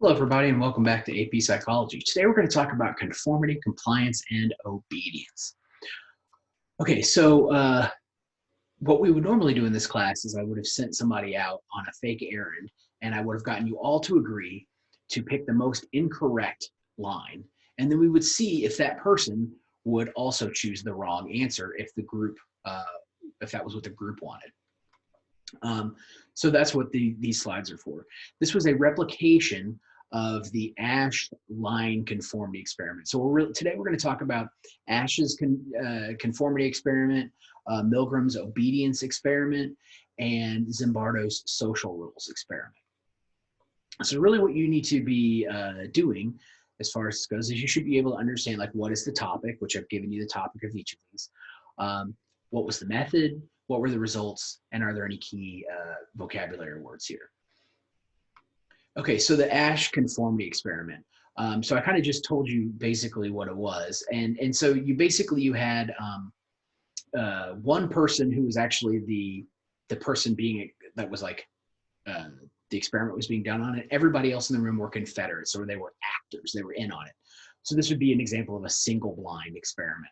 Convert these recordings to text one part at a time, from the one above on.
Hello, everybody, and welcome back to AP Psychology. Today, we're going to talk about conformity, compliance, and obedience. Okay, so what we would normally do in this class is I would have sent somebody out on a fake errand, and I would have gotten you all to agree to pick the most incorrect line. And then we would see if that person would also choose the wrong answer if the group, if that was what the group wanted. So that's what these slides are for. This was a replication of the Asch line conformity experiment. So today we're going to talk about Asch's conformity experiment, Milgram's obedience experiment, and Zimbardo's social rules experiment. So really what you need to be doing as far as this goes is you should be able to understand, like, what is the topic, which I've given you the topic of each of these. What was the method? What were the results? And are there any key vocabulary words here? Okay, so the Asch conformity experiment. So I kind of just told you basically what it was. And so you had one person who was actually the person that was like the experiment was being done on it. Everybody else in the room were Confederates, or they were actors. They were in on it. So this would be an example of a single blind experiment.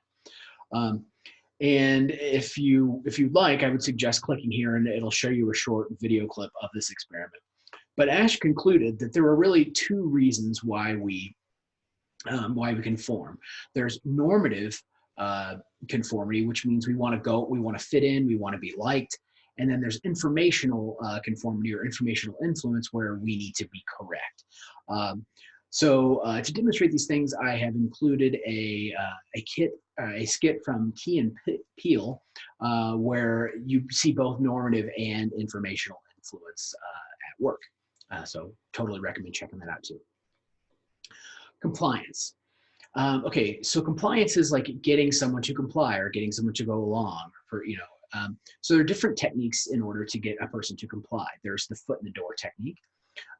And if you like, I would suggest clicking here and it'll show you a short video clip of this experiment. But Asch concluded that there were really two reasons why we conform. There's normative conformity, which means we want to fit in, we want to be liked. And then there's informational conformity or informational influence, where we need to be correct. So to demonstrate these things, I have included a skit from Key and Peele, where you see both normative and informational influence at work. So totally recommend checking that out too. Compliance. Okay, so compliance is like getting someone to comply or getting someone to go along so there are different techniques in order to get a person to comply. There's the foot in the door technique.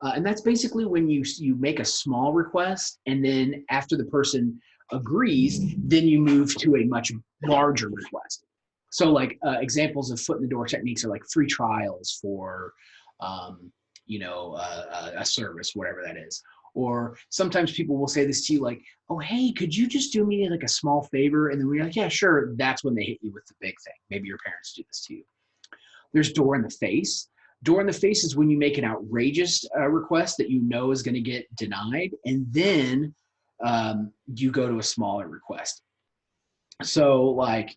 And that's basically when you make a small request, and then after the person agrees, then you move to a much larger request. So like examples of foot in the door techniques are like free trials for, a service, whatever that is. Or sometimes people will say this to you like, oh, hey, could you just do me like a small favor? And then we're like, yeah, sure. That's when they hit you with the big thing. Maybe your parents do this to you. There's door in the face. Door in the face is when you make an outrageous request that you know is going to get denied, and then you go to a smaller request. So like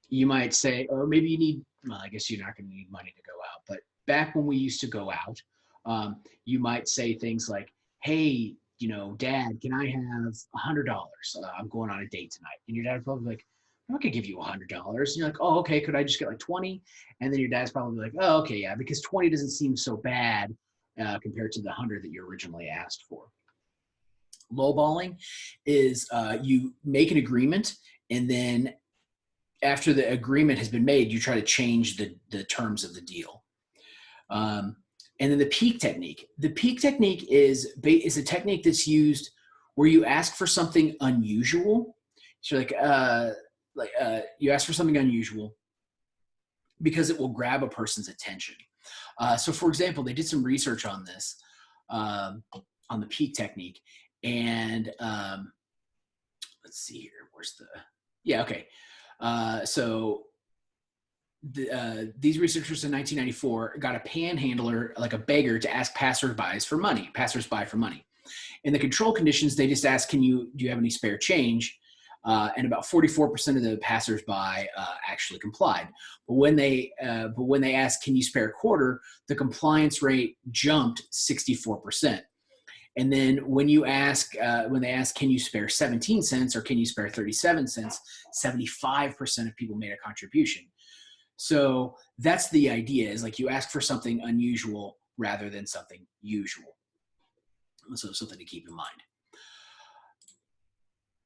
you might say, or maybe you need, well, I guess you're not going to need money to go out, but back when we used to go out, you might say things like, hey, Dad, can I have $100? I'm going on a date tonight. And your dad would probably like, I'm not gonna give you $100. And you're like, oh, okay, could I just get like 20? And then your dad's probably like, oh, okay, yeah, because 20 doesn't seem so bad compared to the 100 that you originally asked for. Lowballing is you make an agreement, and then after the agreement has been made, you try to change the terms of the deal. And then the peak technique. The peak technique is a technique that's used where you ask for something unusual. So you ask for something unusual because it will grab a person's attention. So for example, they did some research on this, on the peak technique. And let's see here. So these researchers in 1994 got a panhandler, like a beggar, to ask passersby for money. In the control conditions, they just asked, do you have any spare change? And about 44% of the passersby actually complied. But when they asked, can you spare a quarter, the compliance rate jumped 64%. And then when they ask, can you spare 17 cents or can you spare 37 cents, 75% of people made a contribution. So that's the idea, is like you ask for something unusual rather than something usual. So something to keep in mind.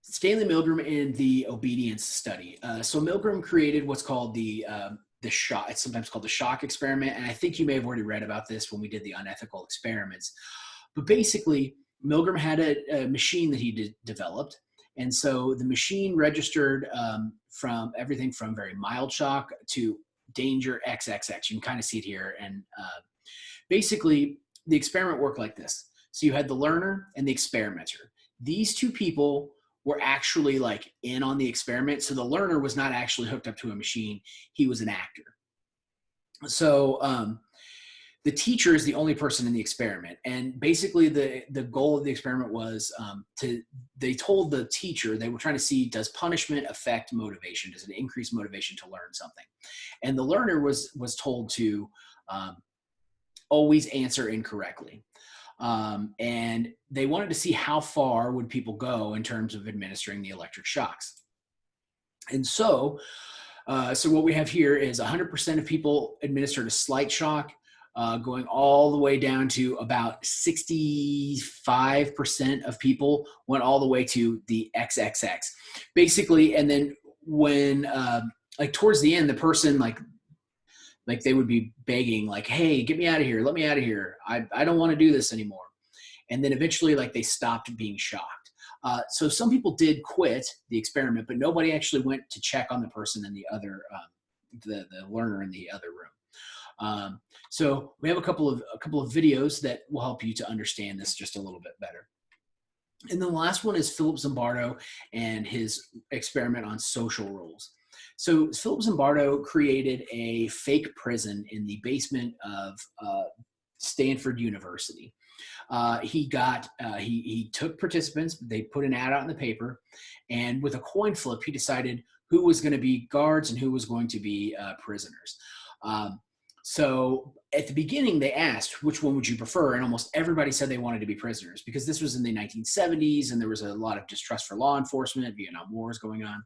Stanley Milgram and the obedience study. So Milgram created what's called the shock. It's sometimes called the shock experiment. And I think you may have already read about this when we did the unethical experiments. But basically, Milgram had a machine that he developed. And so the machine registered from everything from very mild shock to danger XXX. You can kind of see it here. And basically, the experiment worked like this. So you had the learner and the experimenter. These two people were actually like in on the experiment. So the learner was not actually hooked up to a machine. He was an actor. So the teacher is the only person in the experiment. And basically the goal of the experiment was they told the teacher, they were trying to see, does punishment affect motivation? Does it increase motivation to learn something? And the learner was told to always answer incorrectly. And they wanted to see how far would people go in terms of administering the electric shocks. And so what we have here is 100% of people administered a slight shock, going all the way down to about 65% of people went all the way to the XXX. Basically, and then when, like towards the end, the person like they would be begging like, hey, get me out of here. Let me out of here. I don't want to do this anymore. And then eventually like they stopped being shocked. So some people did quit the experiment, but nobody actually went to check on the person in the other, the learner in the other room. So we have a couple of videos that will help you to understand this just a little bit better. And then the last one is Philip Zimbardo and his experiment on social rules. So Philip Zimbardo created a fake prison in the basement of Stanford University. He took participants, they put an ad out in the paper, and with a coin flip, he decided who was going to be guards and who was going to be prisoners. So at the beginning, they asked, which one would you prefer? And almost everybody said they wanted to be prisoners because this was in the 1970s and there was a lot of distrust for law enforcement. Vietnam War is going on.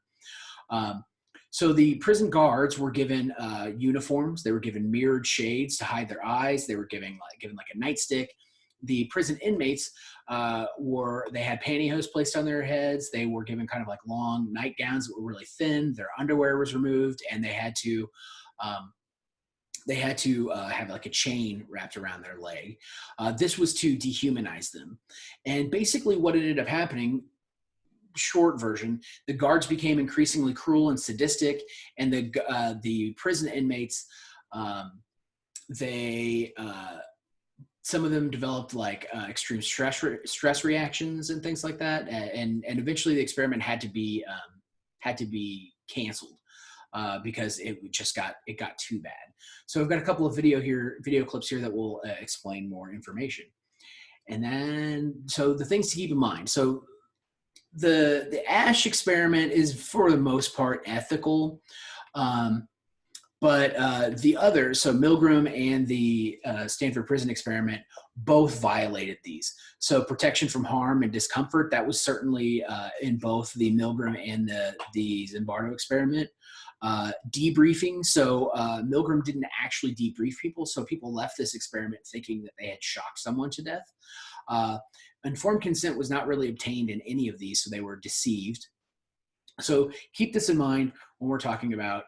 So the prison guards were given uniforms. They were given mirrored shades to hide their eyes. They were given like a nightstick. The prison inmates they had pantyhose placed on their heads. They were given kind of like long nightgowns that were really thin. Their underwear was removed, and they had to have like a chain wrapped around their leg. This was to dehumanize them. And basically what ended up happening, short version, the guards became increasingly cruel and sadistic, and the prison inmates, some of them developed like extreme stress reactions and things like that. And eventually the experiment had to be canceled. Because it got too bad. So I've got a couple of video clips here that will explain more information. And then, so the things to keep in mind. So the Asch experiment is for the most part ethical, but the others, so Milgram and the Stanford prison experiment, both violated these. So protection from harm and discomfort, that was certainly in both the Milgram and the Zimbardo experiment. Debriefing, so Milgram didn't actually debrief people, so people left this experiment thinking that they had shocked someone to death. Informed consent was not really obtained in any of these, so they were deceived. So keep this in mind when we're talking about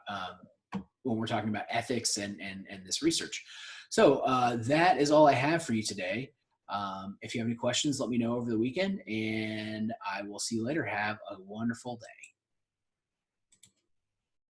ethics and this research. So that is all I have for you today. If you have any questions, let me know over the weekend, and I will see you later. Have a wonderful day.